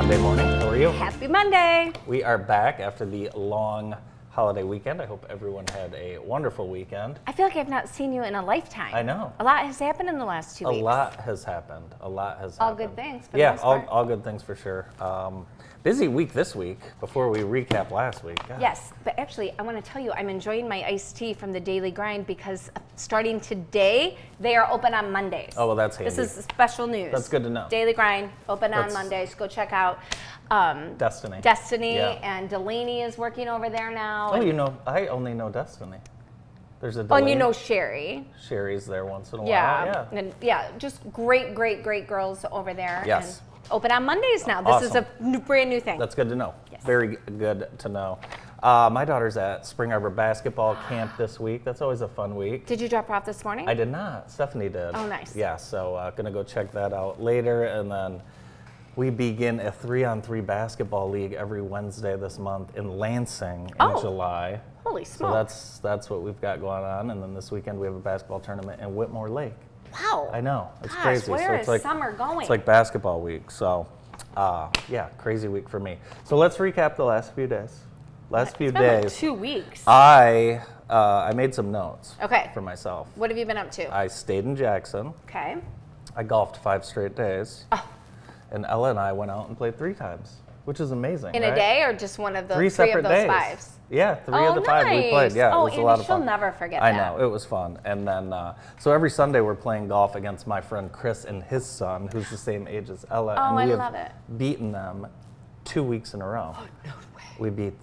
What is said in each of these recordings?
Monday morning. How are you? Happy Monday. We are back after the long holiday weekend. I hope everyone had a wonderful weekend. I feel like I've not seen you in a lifetime. I know. A lot has happened in the last 2 weeks. A lot has happened. All good things for the Yeah, most part. all good things for sure. Busy week this week before we recap last week. God. Yes, but actually, I want to tell you, I'm enjoying my iced tea from the Daily Grind because starting today, they are open on Mondays. Oh, well, that's handy. This is special news. That's good to know. Daily Grind, open on Mondays. Go check out Destiny. Destiny, and Delaney is working over there now. Oh, you know, I only know Destiny. There's a Oh, and Delaney. you know Sherry. Sherry's there once in a Yeah. while. Yeah. And yeah, just great girls over there. Yes. And open on Mondays now. This is a brand new thing. That's good to know. Yes. Very good to know. My daughter's at Spring Arbor basketball camp this week. That's always a fun week. Did you drop her off this morning? I did not. Stephanie did. Oh, nice. Yeah, so gonna go check that out later, and then we begin a 3-on-3 basketball league every Wednesday this month in Lansing in July. Holy So smokes. that's what we've got going on, and then this weekend we have a basketball tournament in Whitmore Lake. Wow. I know, it's Gosh, crazy. where so is it's like, summer going? It's like basketball week, so yeah, crazy week for me. So let's recap the last few days. It's been like 2 weeks. I made some notes Okay. for myself. What have you been up to? I stayed in Jackson. Okay. I golfed 5 straight days. Oh. And Ella and I went out and played 3 times, which is amazing. In right? a day or just one of the 3 of separate those days. 5s? Yeah, 3 of the 5 we nice. played. Yeah, Oh, it was Andy, a lot of she'll fun. never forget I that. know, it was fun. And then, so every Sunday we're playing golf against my friend Chris and his son, who's the same age as Ella. Oh, and I we love have it. beaten them 2 weeks in a row. Oh, no way. We beat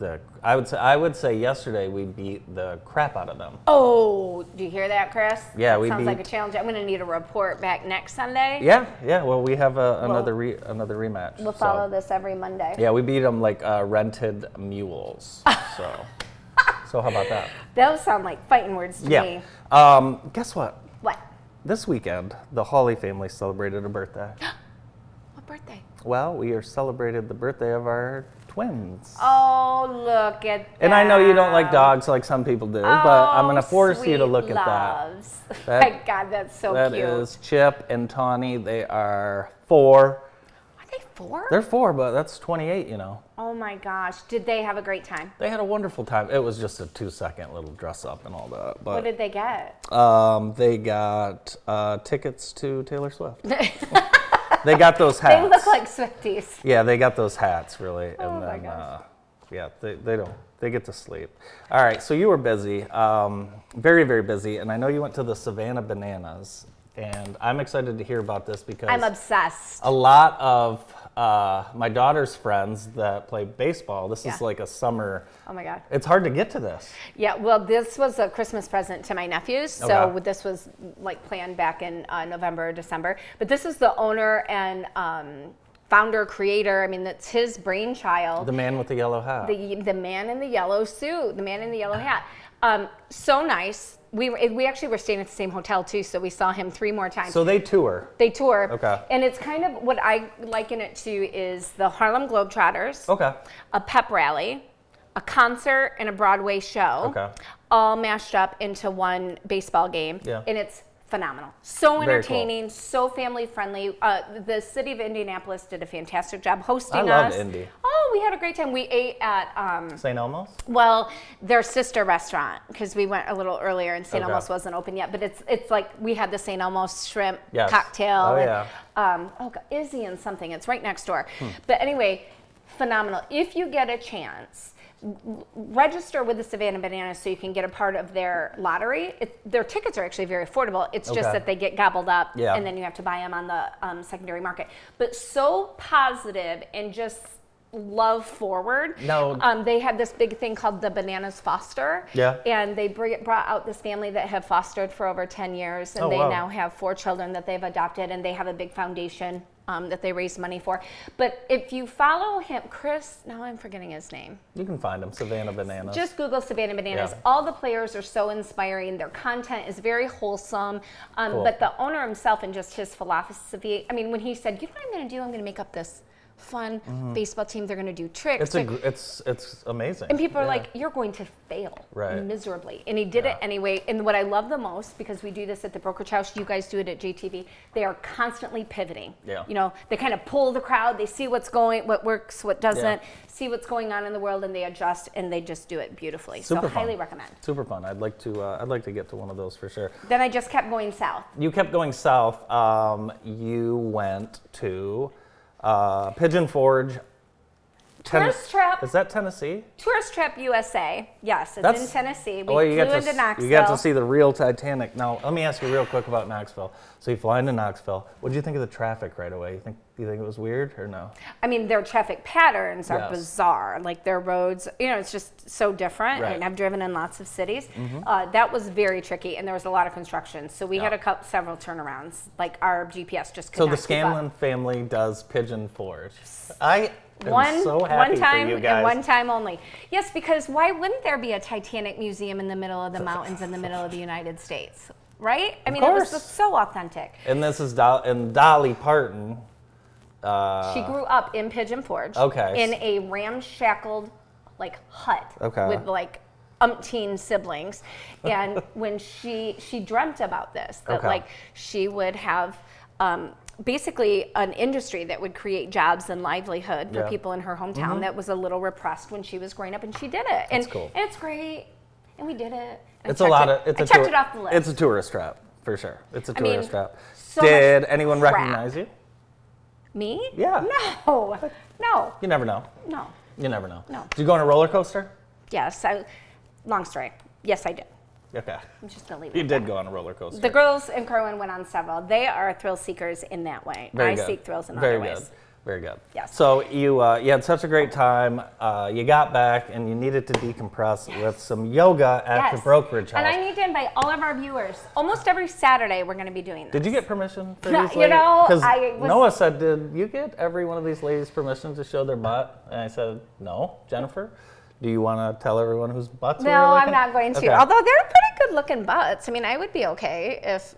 I would say yesterday we beat the crap out of them. Oh, do you hear that, Chris? Yeah, That we sounds like a beat- challenge. I'm going to need a report back next Sunday. Yeah. Well, we have another rematch. We'll follow this every Monday. Yeah, we beat them like rented mules. So how about that? Those sound like fighting words to me. Guess what? What? This weekend, the Hawley family celebrated a birthday. What birthday? Well, we celebrated the birthday of our twins. Oh, look at that. And I know you don't like dogs like some people do, but I'm going to force you to look at loves. that. My God, that's so That cute. is Chip and Tawny. They are 4. Are they 4? They're 4, but that's 28, you know. Oh my gosh. Did they have a great time? They had a wonderful time. It was just a 2-second little dress up and all that. But What did they get? they got tickets to Taylor Swift. They got those hats. They look like Swifties. Yeah, they got those hats, really. And Oh, my then, gosh. yeah, they don't. They get to sleep. All right, so you were busy, very, very busy, and I know you went to the Savannah Bananas, and I'm excited to hear about this because I'm obsessed. a lot of my daughter's friends that play baseball, this is Yeah. like a summer. Oh my God. It's hard to get to this. Yeah, well, this was a Christmas present to my nephews. So Okay. this was like planned back in November, December. But this is the owner and founder, creator. I mean, that's his brainchild. The man with the yellow hat. The man in the yellow suit, the man in the yellow hat. So nice. We actually were staying at the same hotel too, so we saw him 3 more times. So they tour. They tour. Okay. And it's kind of what I liken it to is the Harlem Globetrotters, Okay. a pep rally, a concert, and a Broadway show, Okay. all mashed up into one baseball game. Yeah. And it's phenomenal. So Very entertaining, so family friendly. The city of Indianapolis did a fantastic job hosting I us. love Indy. Oh, we had a great time. We ate at St. Elmo's? well, their sister restaurant, because we went a little earlier and St. Okay. Elmo's wasn't open yet, but it's like we had the St. Elmo's shrimp Yes. cocktail. Oh, and, yeah. God, Izzy and something. It's right next door. But anyway, phenomenal. If you get a chance, register with the Savannah Bananas so you can get a part of their lottery. Their tickets are actually very affordable. It's just Okay. that they get gobbled up Yeah. and then you have to buy them on the secondary market. But so positive and just love forward. No. They had this big thing called the Bananas Foster. Yeah. And they brought out this family that have fostered for over 10 years. And Oh, they wow. now have 4 children that they've adopted. And they have a big foundation that they raise money for. But if you follow him, Chris, now I'm forgetting his name. You can find them, Savannah Bananas. Just Google Savannah Bananas. Yeah. All the players are so inspiring. Their content is very wholesome. Cool. But the owner himself and just his philosophy, I mean, when he said, you know what I'm going to do? I'm going to make up this fun baseball team. They're going to do tricks. It's amazing. And people are Yeah. like, you're going to fail Right. miserably. And he did it anyway. And what I love the most, because we do this at the Brokerage House, you guys do it at JTV, they are constantly pivoting. Yeah. You know, they kind of pull the crowd, they see what works, what doesn't, Yeah. see what's going on in the world, and they adjust, and they just do it beautifully. Super so fun. highly recommend. Super fun. I'd like to get to one of those for sure. Then I just kept going south. You kept going south. You went to Pigeon Forge. Tourist trip. Is that Tennessee? Tourist Trip USA. Yes, it's in Tennessee. We flew into Knoxville. You got to see the real Titanic. Now, let me ask you real quick about Knoxville. So you fly into Knoxville. What did you think of the traffic right away? You think it was weird or no? I mean, their traffic patterns are Yes. bizarre. Like their roads, it's just so different. Right. And I've driven in lots of cities. That was very tricky, and there was a lot am construction. So we had several turnarounds. Like our GPS just could So not the keep up. Scanlon family does Pigeon Forge. I am so happy one time for you guys. and one time only. Yes, because why wouldn't there be a Titanic museum in the middle of the mountains in the middle of the United States? Right? I mean, it was course. just so authentic. And this is Dolly Parton. She grew up in Pigeon Forge. Okay. In a ramshackled hut Okay. with umpteen siblings. And when she dreamt about this, that Okay. she would have basically an industry that would create jobs and livelihood for Yeah. people in her hometown that was a little repressed when she was growing up, and she did it. That's cool. And it's great. And we did it. And It's a lot of. I checked it off the list. It's a tourist trap for sure. It's a mean, tourist trap. so Did much anyone crap. recognize you? Me? Yeah. No. No. You never know. No. You never know. No. Did you go on a roller coaster? Yes. Long story. Yes, I did. Okay. I'm just going to leave it You at did that. go on a roller coaster. The girls in Kerwin went on several. They are thrill seekers in that way. Very I good. seek thrills in Very other good. ways. Very good. Yes. So you had such a great time. You got back and you needed to decompress with some yoga at the Brokerage House. And I need to invite all of our viewers. Almost every Saturday, we're going to be doing this. Did you get permission for No, these you ladies? know, Because I was- Noah said, did you get every one of these ladies permission to show their butt? And I said, no. Jennifer, do you want to tell everyone whose butts we were No, looking? I'm not going to. Okay. Although they're pretty good looking butts. I mean, I would be okay if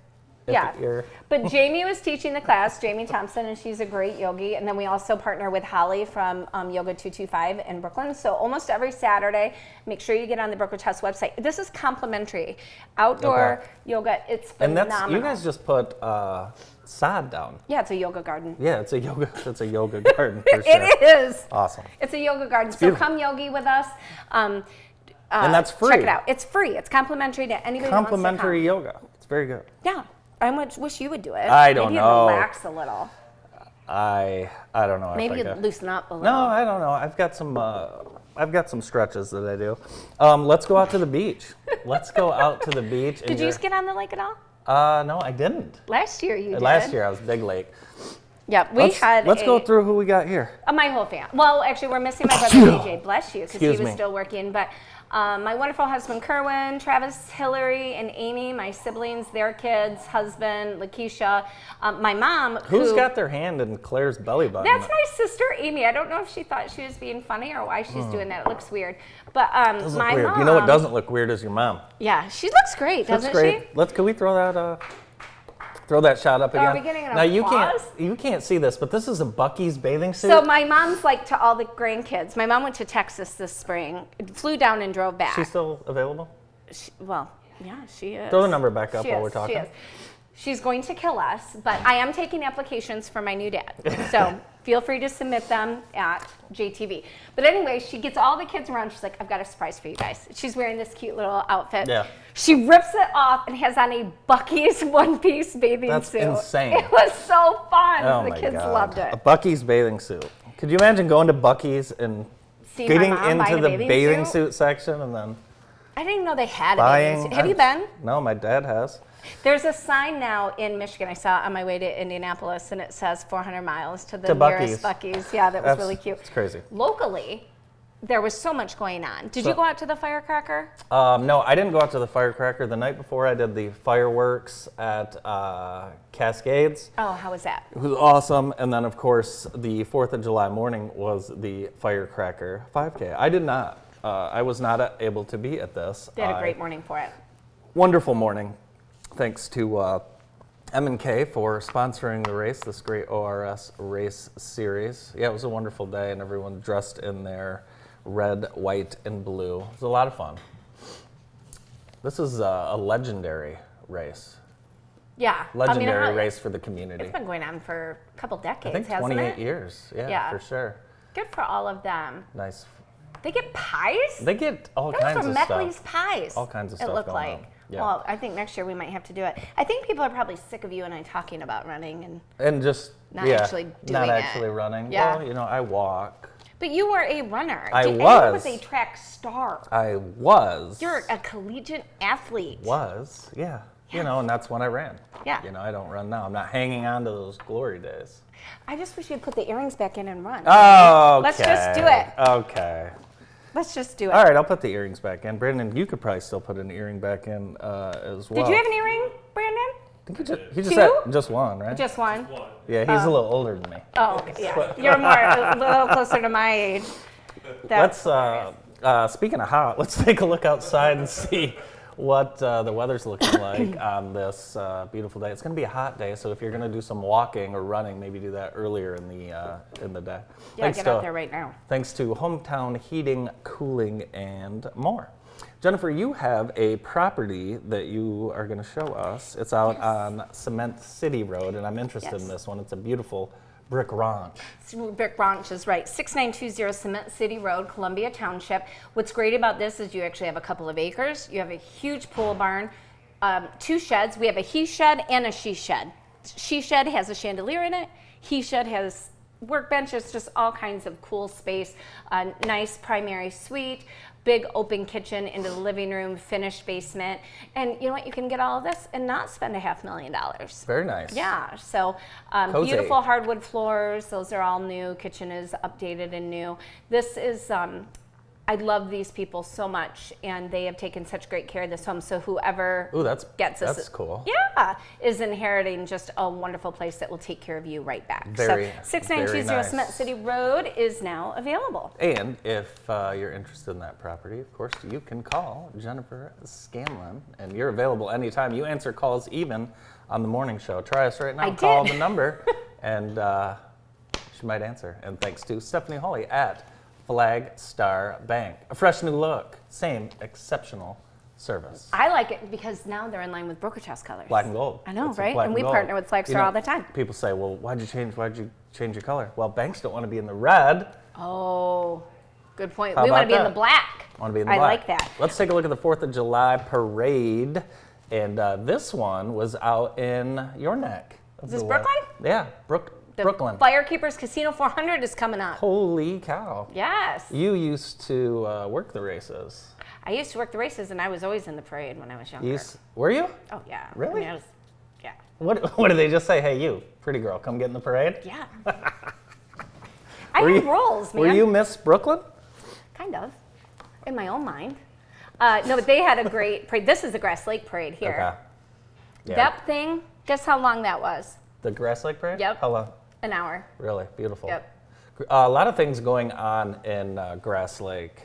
you're- But Jamie was teaching the class, Jamie Thompson, and she's a great yogi. And then we also partner with Holly from Yoga 225 in Brooklyn. So almost every Saturday, make sure you get on the Brokerage House website. This is complimentary. Outdoor Okay. yoga, it's And phenomenal. you guys just put sod down. Yeah, it's a yoga garden. Yeah, it's a yoga garden for sure. It is. Awesome. It's a yoga garden. So beautiful. come yogi with us. And that's free. Check it out. It's free. It's complimentary to anybody Complimentary who wants yoga. It's very good. to come. Yeah. I wish you would do it. I don't Maybe know. Maybe relax a little. I don't know. Maybe if I you'd could. loosen up a little. No, I don't know. I've got some stretches that I do. Let's go out to the beach. Let's go out to the beach. Did you get on the lake at all? No, I didn't. Last year you did. Last year I was Big Lake. Yeah, Let's go through who we got here. My whole family. Well, actually, we're missing my brother DJ. Bless you, because he Excuse was me. still working. But my wonderful husband Kerwin, Travis, Hillary, and Amy, my siblings, their kids, husband, Lakeisha, my mom. Who's who, got their hand in Claire's belly button? That's my sister Amy. I don't know if she thought she was being funny or why she's doing that. It looks weird. But Doesn't my look weird. mom. You know what doesn't look weird is your mom. Yeah, she looks great, That's doesn't great. she? Can we throw that shot up again? Are we getting an now applause? you can't see this, but this is a Buc-ee's bathing suit. So my mom's like to all the grandkids. My mom went to Texas this spring, flew down and drove back. She's still available? Well, yeah, she is. Throw the number back up She while is, we're talking. She is. She's going to kill us, but I am taking applications for my new dad. So feel free to submit them at JTV. But anyway, she gets all the kids around. She's like, I've got a surprise for you guys. She's wearing this cute little outfit. Yeah. She rips it off and has on a Buc-ee's one-piece bathing That's suit. insane. It was so fun. Oh The my kids God. loved it. A Buc-ee's bathing suit. Could you imagine going to Buc-ee's and See my getting mom buy into a the bathing suit section and then I didn't even know they had a buying? bathing suit. Have you been? No, my dad has. There's a sign now in Michigan. I saw it on my way to Indianapolis, and it says 400 miles to the To nearest Buc-ee's. Buc-ee's. Yeah, that was really cute. It's crazy. Locally, there was so much going on. Did you go out to the firecracker? No, I didn't go out to the firecracker. The night before, I did the fireworks at Cascades. Oh, how was that? It was awesome. And then, of course, the 4th of July morning was the firecracker 5K. I did not. I was not able to be at this. They had a great morning for it. Wonderful morning. Thanks to M&K for sponsoring the race, this great ORS race series. Yeah, it was a wonderful day, and everyone dressed in their red, white, and blue. It was a lot of fun. This is a legendary race. Yeah. Legendary race for the community. It's been going on for a couple decades, I think hasn't 28 it? years. Yeah, Yeah. for sure. Good for all of them. Nice. They get pies? They get all Those kinds were of Meckley's stuff. pies. All kinds of It stuff looked going like. on. Yeah. Well, I think next year we might have to do it. I think people are probably sick of you and I talking about running, And just Not actually doing not it. actually running. Yeah. Well, I walk. but you were a runner. I And you was. was a track star. I was. You're a collegiate athlete. Yeah. And that's when I ran. Yeah. I don't run now. I'm not hanging on to those glory days. I just wish you'd put the earrings back in and run. Oh, Let's just do it. Okay. Let's just do it. All right, I'll put the earrings back in. Brandon, you could probably still put an earring back in as well. Did you have an earring, Brandon? I think he just Two? had just one, right? Just one? Yeah, he's a little older than me. Oh, okay, yeah. You're a little closer to my age. Let's, speaking of hot, let's take a look outside and see what the weather's looking like on this beautiful day. It's going to be a hot day, so if you're going to do some walking or running, maybe do that earlier in the day. Yeah, get out there right now. Thanks to Hometown Heating, Cooling, and more. Jennifer, you have a property that you are going to show us. It's out on Cement City Road, and I'm interested in this one. It's a beautiful brick ranch. Brick Ranch is right. 6920 Cement City Road, Columbia Township. What's great about this is you actually have a couple of acres. You have a huge pool barn, 2 sheds. We have a he shed and a she shed. She shed has a chandelier in it. He shed has workbenches, just all kinds of cool space. A nice primary suite, big open kitchen into the living room, finished basement. And you know what? You can get all of this and not spend $500,000. Very nice. Yeah, so Cozy. beautiful hardwood floors. Those are all new. Kitchen is updated and new. This is, I love these people so much, and they have taken such great care of this home. So whoever gets this, that's cool. Yeah, is inheriting just a wonderful place that will take care of you right back. Very, so 6920 very nice. Cement City Road is now available. And if you're interested in that property, of course, you can call Jennifer Scanlon, and you're available anytime. You answer calls even on the morning show. Try us right now. Call the number, and she might answer. And thanks to Stephanie Hawley at Flag Star Bank. A fresh new look, same exceptional service. I like it because now they're in line with Brokerage House colors. Black and gold. I know, It's right? black And we gold. partner with Flag Star all the time. People say, well, why'd you change your color? Well, banks don't want to be in the red. Oh, good point. How We want to about be in that? the black. Want to be in the I black. like that. Let's take a look at the 4th of July parade. And this one was out in your neck. Is this Brooklyn? Yeah, The Brooklyn. Firekeepers Casino 400 is coming up. Holy cow. Yes. You used to work the races. I used to work the races, and I was always in the parade when I was younger. Were you? Oh, yeah. Really? I mean, yeah. What did they just say? Hey, you, pretty girl, come get in the parade? Yeah. I had roles, man. Were you Miss Brooklyn? Kind of. In my own mind. No, but they had a great parade. This is the Grass Lake Parade here. Okay. Yeah. That thing, guess how long that was? The Grass Lake Parade? Yep. How long? An hour. Really? Beautiful. Yep. A lot of things going on in Grass Lake.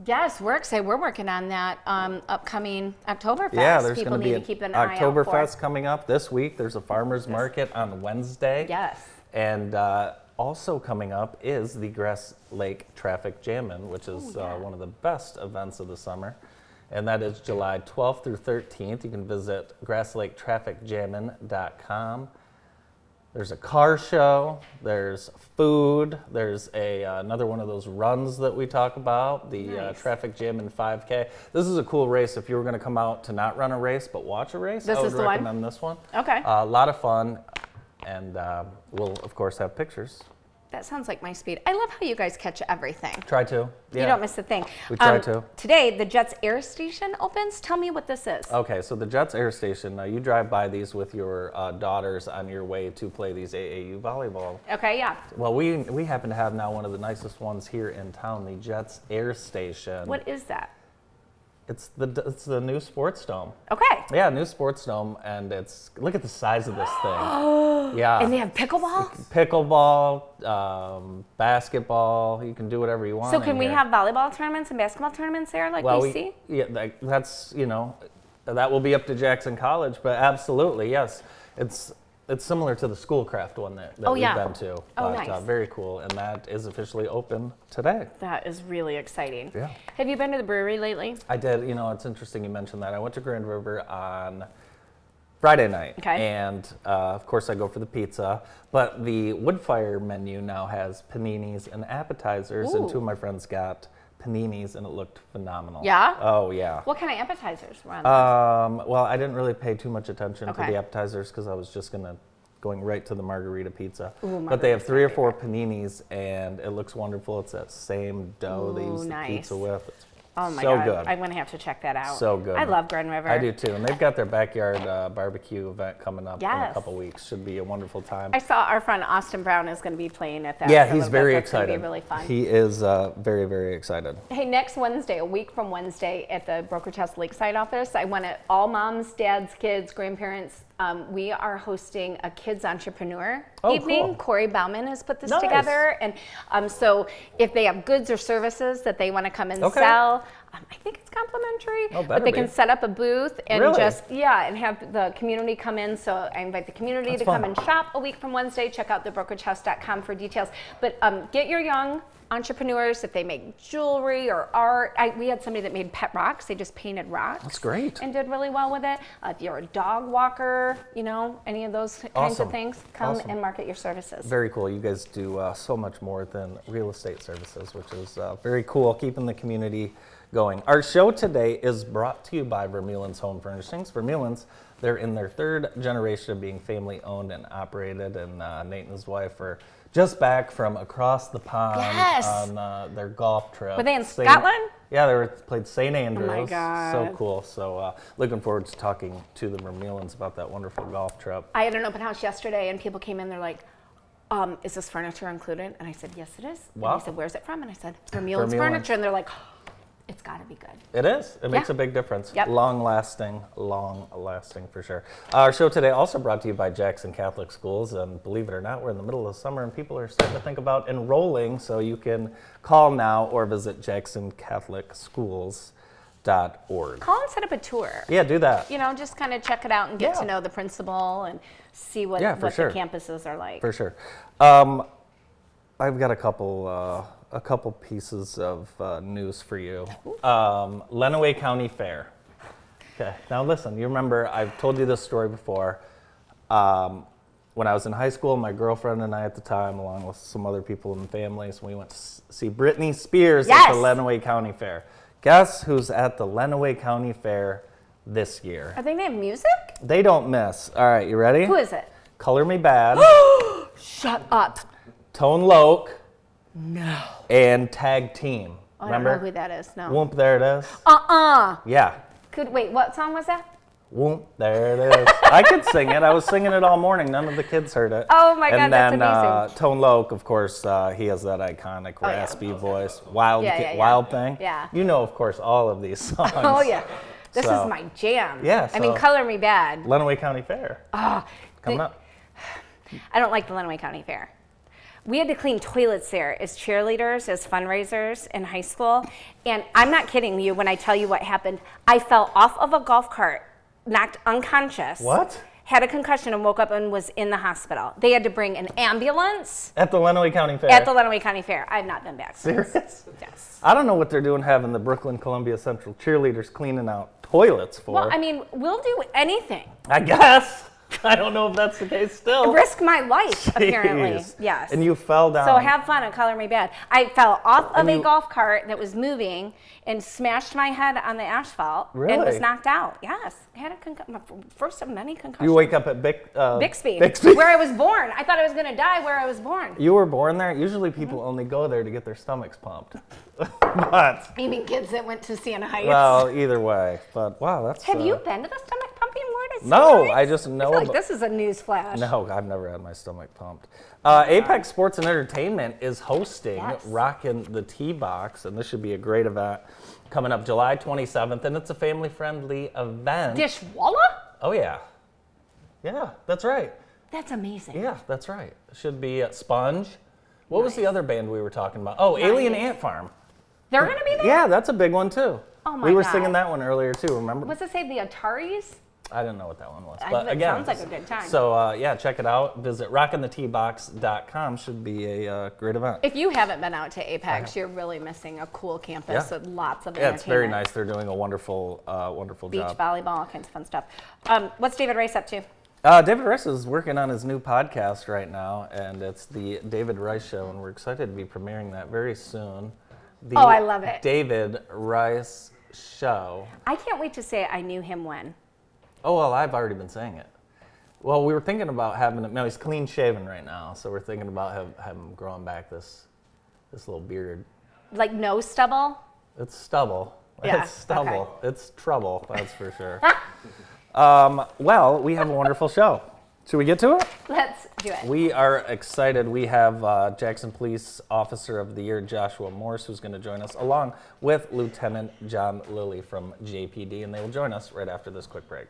Yes, we're excited. We're working on that upcoming Oktoberfest. Yeah, there's People going to be need an to keep an eye out for. Oktoberfest coming up this week. There's a farmer's market on Wednesday. Yes. And also coming up is the Grass Lake Traffic Jammin', which is one of the best events of the summer. And that is July 12th through 13th. You can visit grasslaketrafficjammin.com. There's a car show, there's food, there's another one of those runs that we talk about, the Nice. Traffic Jammin' 5K. This is a cool race if you were going to come out to not run a race but watch a race. This I would is the one? recommend this one. Okay. A lot of fun, and we'll, of course, have pictures. That sounds like my speed. I love how you guys catch everything. Try to. Yeah. You don't miss a thing. We try to. Today, the Jets Air Station opens. Tell me what this is. Okay, so the Jets Air Station, you drive by these with your daughters on your way to play these AAU volleyball. Okay, yeah. Well, we happen to have now one of the nicest ones here in town, the Jets Air Station. What is that? It's the new sports dome. Okay. Yeah, new sports dome, and look at the size of this thing. Yeah. And they have pickleball? Pickleball, basketball. You can do whatever you want. So can in we here. have volleyball tournaments and basketball tournaments there like we see? Yeah, that's that will be up to Jackson College, but absolutely yes. It's similar to the Schoolcraft one that Oh, we've yeah. been to. Oh, but, nice. Very cool, and that is officially open today. That is really exciting. Yeah. Have you been to the brewery lately? I did. You know, it's interesting you mentioned that. I went to Grand River on Friday night, Okay. and of course I go for the pizza. But the Woodfire menu now has paninis and appetizers, and Ooh. two of my friends got paninis, and it looked phenomenal. Yeah? Oh yeah. What kind of appetizers were on there? Well, I didn't really pay too much attention to Okay. the appetizers because I was just going right to the margarita pizza. Ooh, but they have margarita's 3 or my 4 paninis, and it looks wonderful. It's that same dough they Ooh, use the nice. pizza with. It's Oh my so God, good. I'm gonna have to check that out. So good. I love Grand River. I do too, and they've got their backyard barbecue event coming up in a Yes. couple weeks. Should be a wonderful time. I saw our friend Austin Brown is going to be playing at that. Yeah, for a he's little bit. very That's gonna excited. Be really fun. He is very, very excited. Hey, next Wednesday, a week from Wednesday, at the Brokerage House Lakeside office, I want it all moms, dads, kids, grandparents. We are hosting a kids entrepreneur evening. Cool. Corey Bauman has put this Nice. together, and so if they have goods or services that they want to come and Okay. sell, I think it's complimentary. Oh, but better they be. can set up a booth and Really? and have the community come in. So I invite the community That's to come fun. and shop a week from Wednesday. Check out thebrokerage.house.com for details. But get your young entrepreneurs, if they make jewelry or art. We had somebody that made pet rocks. They just painted rocks. That's great. And did really well with it. If you're a dog walker, any of those kinds Awesome. of things, come Awesome. and market your services. Very cool. You guys do so much more than real estate services, which is very cool, keeping the community going. Our show today is brought to you by Vermeulen's Home Furnishings. Vermeulen's, they're in their 3rd generation of being family owned and operated, and Nate and his wife are just back from across the pond Yes. on their golf trip. Were they in Scotland? Yeah, played St. Andrews. God. So cool. So looking forward to talking to the Vermeulens about that wonderful golf trip. I had an open house yesterday, and people came in. They're like, "Is this furniture included?" And I said, "Yes, it is." Wow. And they said, "Where's it from?" And I said, "Vermeulen's Vermeulen's. Furniture." And they're like, "It's got to be good." It is. It makes Yeah. a big difference. Yep. Long lasting for sure. Our show today also brought to you by Jackson Catholic Schools. And believe it or not, we're in the middle of summer and people are starting to think about enrolling. So you can call now or visit jacksoncatholicschools.org. Call and set up a tour. Yeah, do that. Just kind of check it out and get Yeah. to know the principal and see what, Yeah, for what sure. the campuses are like. For sure. I've got a couple pieces of news for you. Lenawee County Fair. Okay, now listen, you remember I've told you this story before. When I was in high school, my girlfriend and I at the time, along with some other people in the families, we went to see Britney Spears at the Yes. Lenawee County Fair. Guess who's at the Lenawee County Fair this year? Are they going to have music? They don't miss. All right, you ready? Who is it? Color Me Bad. Shut up. Tone Loc, No. and Tag Team. I Remember? don't know who that is. No. Whoop, there it is. Yeah. Wait, what song was that? Whoop, there it is. I could sing it. I was singing it all morning. None of the kids heard it. Oh my God, and that's then, amazing. Tone Loc, of course, he has that iconic Oh, yeah. raspy voice. Wild, Yeah. Wild Thing. Yeah. You know, of course, all of these songs. Oh, yeah. This So- is my jam. Yeah, I mean, so- Color Me Bad. Lenawee County Fair. Ah, Coming up. I don't like the Lenawee County Fair. We had to clean toilets there as cheerleaders, as fundraisers in high school. And I'm not kidding you when I tell you what happened. I fell off of a golf cart, knocked unconscious. What? Had a concussion and woke up and was in the hospital. They had to bring an ambulance At the Lenawee County Fair. at the Lenawee County Fair. I've not been back since. Serious? Yes. I don't know what they're doing having the Brooklyn Columbia Central cheerleaders cleaning out toilets for. Well, I mean, we'll do anything. I guess. I don't know if that's the case still. Risk my life, apparently. Jeez. Yes. And you fell down. So have fun at Color Me Bad. I fell off of And a you- golf cart that was moving and smashed my head on the asphalt and was Really? knocked out. Yes. I had my first of many concussions. You wake up at Bixby, Bixby. where I was born. I thought I was going to die where I was born. You were born there? Usually people only go there to get their stomachs pumped. But, You mean kids that went to Siena Heights? well, either way. But wow, that's. Have you been to the stomach pumping ward at Siena No, Heights? I just know. I feel like about- this is a news flash. No, I've never had my stomach pumped. Apex Sports and Entertainment is hosting Yes. Rockin' the T-Box, and this should be a great event coming up July 27th, and it's a family-friendly event. Dishwalla? Oh, yeah. Yeah, that's right. That's amazing. Yeah, that's right. It should be Sponge. What was the other band we were talking about? Oh, Alien Nice. Ant Farm. They're going to be there? Yeah, that's a big one, too. Oh, my We were God. singing that one earlier, too, remember? What's it say, the Ataris? I didn't know what that one was. It But again, sounds like a good time. So yeah, check it out. Visit rockinthetbox.com. Should be a great event. If you haven't been out to Apex, you're really missing a cool campus with lots of Yeah, entertainment. it's very nice. They're doing a wonderful Beach job. volleyball, all kinds of fun stuff. What's David Rice up to? David Rice is working on his new podcast right now, and it's the David Rice Show, and we're excited to be premiering that very soon. The I love it. David Rice Show. I can't wait to say I knew him when. Oh, well, I've already been saying it. Well, we were thinking about having him. No, he's clean shaven right now, so we're thinking about having him growing back this little beard. Like no stubble? It's stubble. Yeah, It's stubble. okay. It's trouble, that's for sure. Well, we have a wonderful show. Should we get to it? Let's do it. We are excited. We have Jackson Police Officer of the Year, Joshua Morse, who's going to join us, along with Lieutenant John Lilly from JPD, and they will join us right after this quick break.